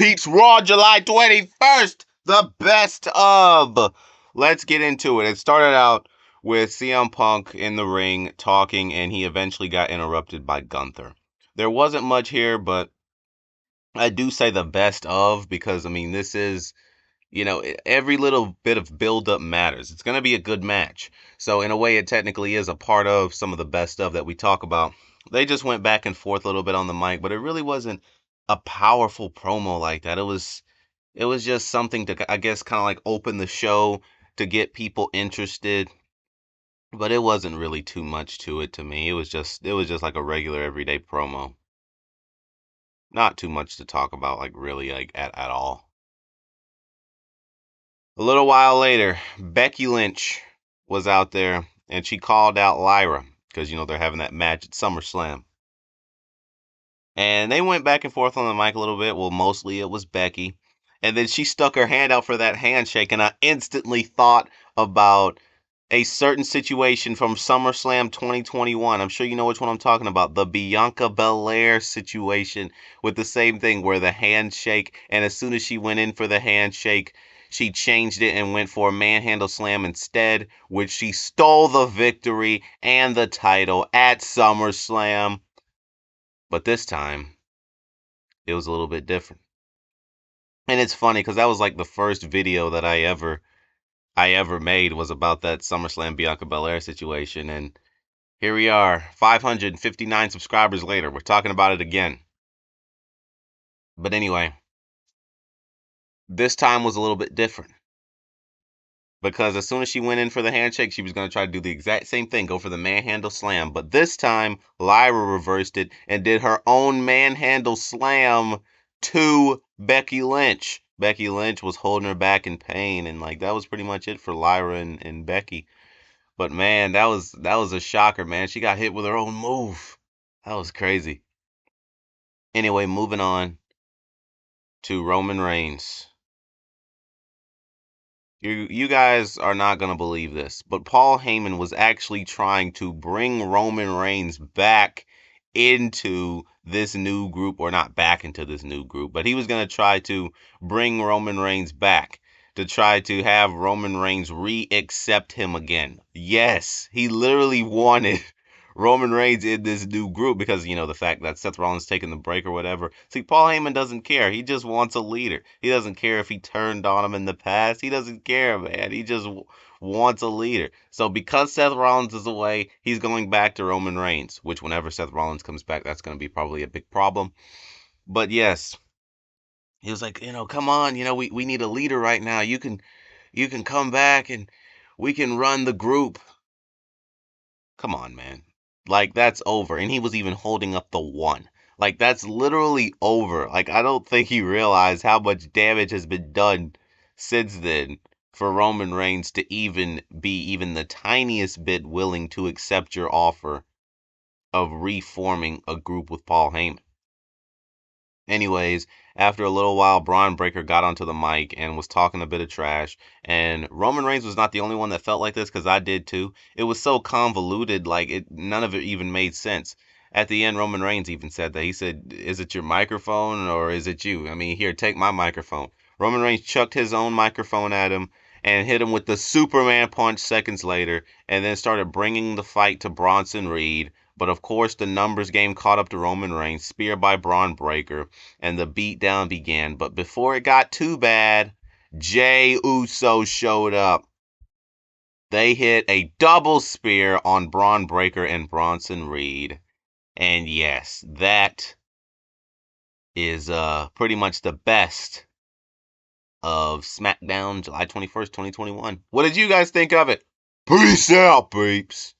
peeps? Raw July 21st, the best of. Let's get into it. It started out with CM Punk in the ring talking, and he eventually got interrupted by Gunther. There wasn't much here, but I do say the best of because, I mean, this is, every little bit of build-up matters. It's going to be a good match. So, in a way, it technically is a part of some of the best of that we talk about. They just went back and forth a little bit on the mic, but it really wasn't a powerful promo like that. It was just something to, I guess, kind of like open the show to get people interested. But it wasn't really too much to it to me. It was just like a regular everyday promo. Not too much to talk about, like really, like at all. A little while later, Becky Lynch was out there and she called out Lyra because, they're having that match at SummerSlam. And they went back and forth on the mic a little bit. Well, mostly it was Becky. And then she stuck her hand out for that handshake. And I instantly thought about a certain situation from SummerSlam 2021. I'm sure you know which one I'm talking about. The Bianca Belair situation with the same thing where the handshake, and as soon as she went in for the handshake, she changed it and went for a manhandle slam instead, which she stole the victory and the title at SummerSlam. But this time, it was a little bit different. And it's funny because that was like the first video that I ever made was about that SummerSlam Bianca Belair situation. And here we are, 559 subscribers later. We're talking about it again. But anyway, this time was a little bit different. Because as soon as she went in for the handshake, she was going to try to do the exact same thing, go for the manhandle slam. But this time, Lyra reversed it and did her own manhandle slam to Becky Lynch. Becky Lynch was holding her back in pain, and like that was pretty much it for Lyra and Becky. But man, that was a shocker, man. She got hit with her own move. That was crazy. Anyway, moving on to Roman Reigns. You guys are not going to believe this, but Paul Heyman was actually trying to bring Roman Reigns back into this new group, or not back into this new group, but he was going to try to bring Roman Reigns back to try to have Roman Reigns re-accept him again. Yes, he literally wanted Roman Reigns in this new group because, the fact that Seth Rollins taking the break or whatever. See, Paul Heyman doesn't care. He just wants a leader. He doesn't care if he turned on him in the past. He doesn't care, man. He just wants a leader. So because Seth Rollins is away, he's going back to Roman Reigns, which whenever Seth Rollins comes back, that's going to be probably a big problem. But yes, he was like, come on, we need a leader right now. You can come back and we can run the group. Come on, man. Like, that's over. And he was even holding up the one. Like, that's literally over. Like, I don't think he realized how much damage has been done since then for Roman Reigns to even be even the tiniest bit willing to accept your offer of reforming a group with Paul Heyman. Anyways, after a little while, Braun Breaker got onto the mic and was talking a bit of trash. And Roman Reigns was not the only one that felt like this, because I did too. It was so convoluted, like none of it even made sense. At the end, Roman Reigns even said that. He said, "Is it your microphone or is it you? I mean, here, take my microphone." Roman Reigns chucked his own microphone at him and hit him with the Superman punch seconds later, and then started bringing the fight to Bronson Reed. But of course, the numbers game caught up to Roman Reigns, spear by Braun Breaker, and the beatdown began. But before it got too bad, Jey Uso showed up. They hit a double spear on Braun Breaker and Bronson Reed. And yes, that is pretty much the best of SmackDown July 21st, 2021. What did you guys think of it? Peace out, peeps.